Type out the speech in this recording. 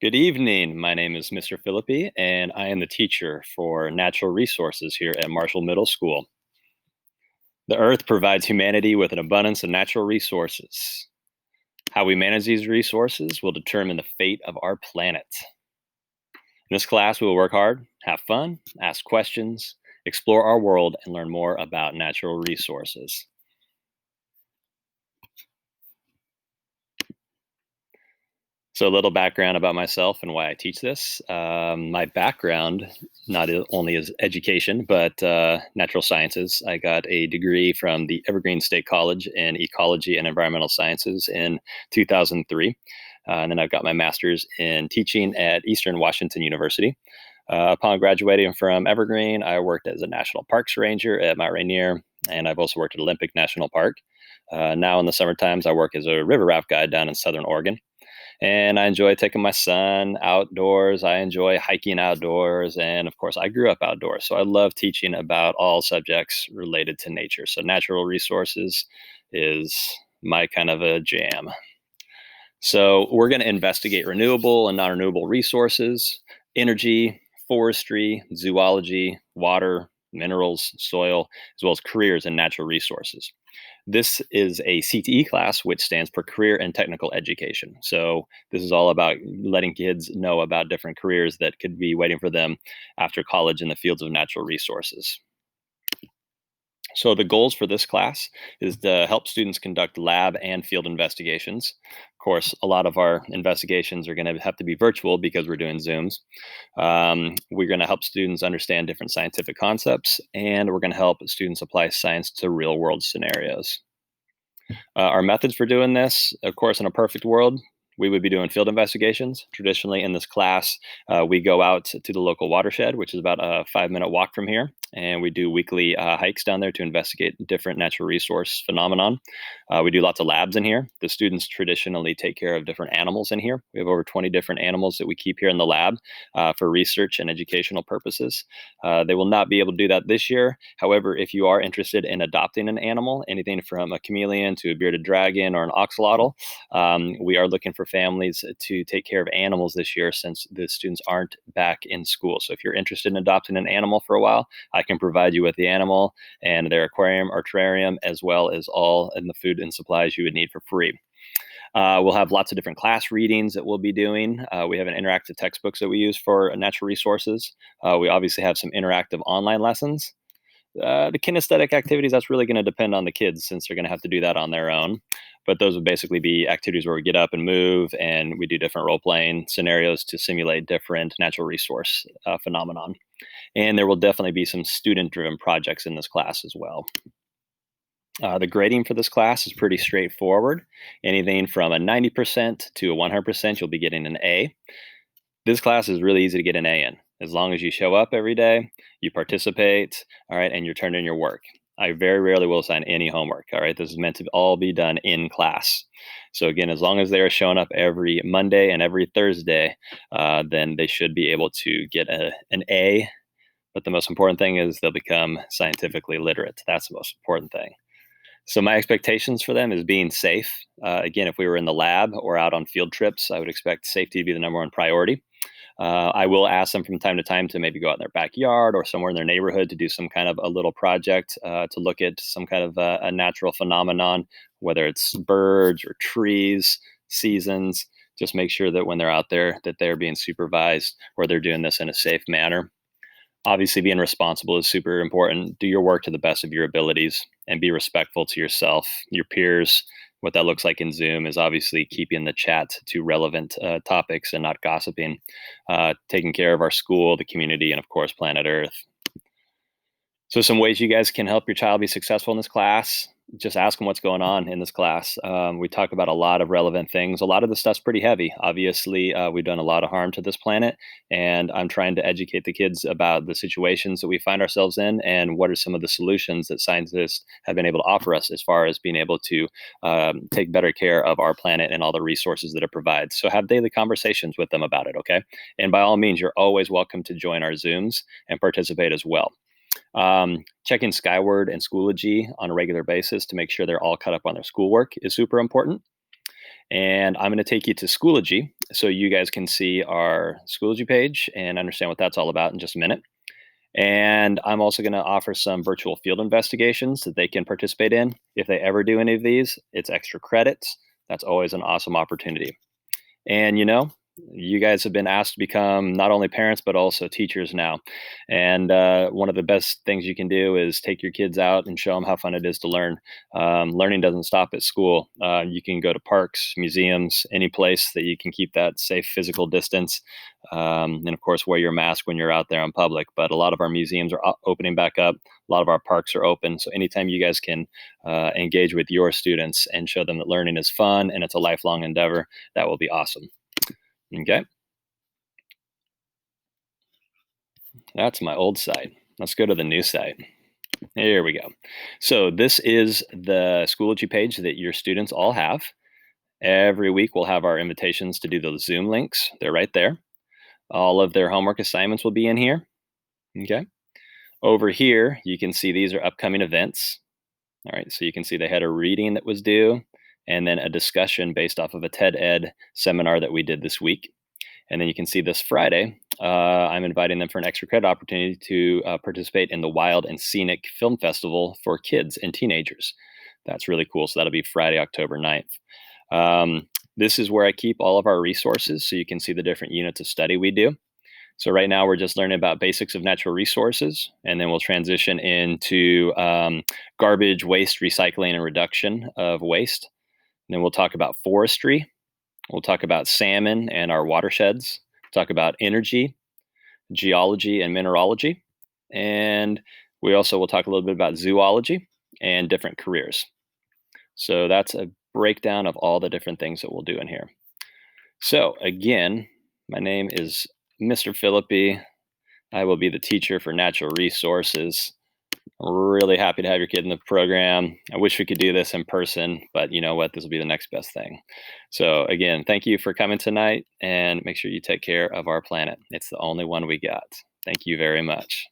Good evening. My name is Mr. Philippi, and I am the teacher for natural resources here at Marshall Middle School. The Earth provides humanity with an abundance of natural resources. How we manage these resources will determine the fate of our planet. In this class, we will work hard, have fun, ask questions, explore our world, and learn more about natural resources. So, a little background about myself and why I teach this. My background, not only is education, but natural sciences. I got a degree from the Evergreen State College in Ecology and Environmental Sciences in 2003. And then I've got my master's in teaching at Eastern Washington University. Upon graduating from Evergreen, I worked as a national parks ranger at Mount Rainier, and I've also worked at Olympic National Park. Now, in the summer times, I work as a river raft guide down in Southern Oregon, and I enjoy taking my son outdoors. I enjoy hiking outdoors. And of course, I grew up outdoors. So I love teaching about all subjects related to nature. So natural resources is my kind of a jam. So we're going to investigate renewable and non renewable resources, energy, forestry, zoology, water, minerals, soil, as well as careers in natural resources. This is a CTE class, which stands for Career and Technical Education. So, this is all about letting kids know about different careers that could be waiting for them after college in the fields of natural resources. So, the goals for this class is to help students conduct lab and field investigations. Of course, a lot of our investigations are going to have to be virtual because we're doing Zooms. We're going to help students understand different scientific concepts, and we're going to help students apply science to real world scenarios. Our methods for doing this, of course, in a perfect world, we would be doing field investigations. Traditionally, in this class, we go out to the local watershed, which is about a 5-minute walk from here, and we do weekly hikes down there to investigate different natural resource phenomenon. We do lots of labs in here. The students traditionally take care of different animals in here. We have over 20 different animals that we keep here in the lab for research and educational purposes. They will not be able to do that this year. However, if you are interested in adopting an animal, anything from a chameleon to a bearded dragon or an axolotl, we are looking for families to take care of animals this year since the students aren't back in school. So if you're interested in adopting an animal for a while, I can provide you with the animal and their aquarium or terrarium, as well as all in the food and supplies you would need for free. We'll have lots of different class readings that we'll be doing. We have an interactive textbooks that we use for natural resources. We obviously have some interactive online lessons. The kinesthetic activities, that's really going to depend on the kids since they're going to have to do that on their own. But those would basically be activities where we get up and move, and we do different role playing scenarios to simulate different natural resource phenomenon. And there will definitely be some student driven projects in this class as well. The grading for this class is pretty straightforward. Anything from a 90% to a 100%, you'll be getting an A. This class is really easy to get an A in. As long as you show up every day, you participate, all right, and you're turning in your work. I very rarely will assign any homework, all right? This is meant to all be done in class. So again, as long as they are showing up every Monday and every Thursday, then they should be able to get an A. But the most important thing is they'll become scientifically literate. That's the most important thing. So my expectations for them is being safe. Again, if we were in the lab or out on field trips, I would expect safety to be the number one priority. I will ask them from time to time to maybe go out in their backyard or somewhere in their neighborhood to do some kind of a little project to look at some kind of a natural phenomenon, whether it's birds or trees, seasons. Just make sure that when they're out there, that they're being supervised or they're doing this in a safe manner. Obviously, being responsible is super important. Do your work to the best of your abilities and be respectful to yourself, your peers. What that looks like in Zoom is obviously keeping the chat to relevant topics and not gossiping, taking care of our school, the community, and of course, planet Earth. So, some ways you guys can help your child be successful in this class. Just ask them what's going on in this class. We talk about a lot of relevant things. A lot of the stuff's pretty heavy. Obviously, we've done a lot of harm to this planet, and I'm trying to educate the kids about the situations that we find ourselves in and what are some of the solutions that scientists have been able to offer us as far as being able to take better care of our planet and all the resources that it provides. So, have daily conversations with them about it, okay? And by all means, you're always welcome to join our Zooms and participate as well. Checking Skyward and Schoology on a regular basis to make sure they're all caught up on their schoolwork is super important. And I'm going to take you to Schoology so you guys can see our Schoology page and understand what that's all about in just a minute. And I'm also going to offer some virtual field investigations that they can participate in. If they ever do any of these, it's extra credits. That's always an awesome opportunity. And you guys have been asked to become not only parents but also teachers now. And one of the best things you can do is take your kids out and show them how fun it is to learn. Learning doesn't stop at school. You can go to parks, museums, any place that you can keep that safe physical distance. And of course, wear your mask when you're out there in public. But a lot of our museums are opening back up. A lot of our parks are open. So anytime you guys can engage with your students and show them that learning is fun and it's a lifelong endeavor, that will be awesome. Okay, that's my old site. Let's go to the new site. Here we go. So this is the Schoology page that your students all have. Every week we'll have our invitations to do those Zoom links. They're right there. All of their homework assignments will be in here. Okay. Over here, you can see these are upcoming events. All right. So you can see they had a reading that was due and then a discussion based off of a TED Ed seminar that we did this week. And then you can see this Friday, I'm inviting them for an extra credit opportunity to participate in the Wild and Scenic Film Festival for kids and teenagers. That's really cool. So that'll be Friday, October 9th. This is where I keep all of our resources so you can see the different units of study we do. So right now we're just learning about basics of natural resources, and then we'll transition into garbage, waste, recycling, and reduction of waste. And then we'll talk about forestry. We'll talk about salmon and our watersheds, talk about energy, geology, and mineralogy. And we also will talk a little bit about zoology and different careers. So that's a breakdown of all the different things that we'll do in here. So again, my name is Mr. Philippi. I will be the teacher for natural resources. Really happy to have your kid in the program. I wish we could do this in person, but you know what? This will be the next best thing. So, again, thank you for coming tonight and make sure you take care of our planet. It's the only one we got. Thank you very much.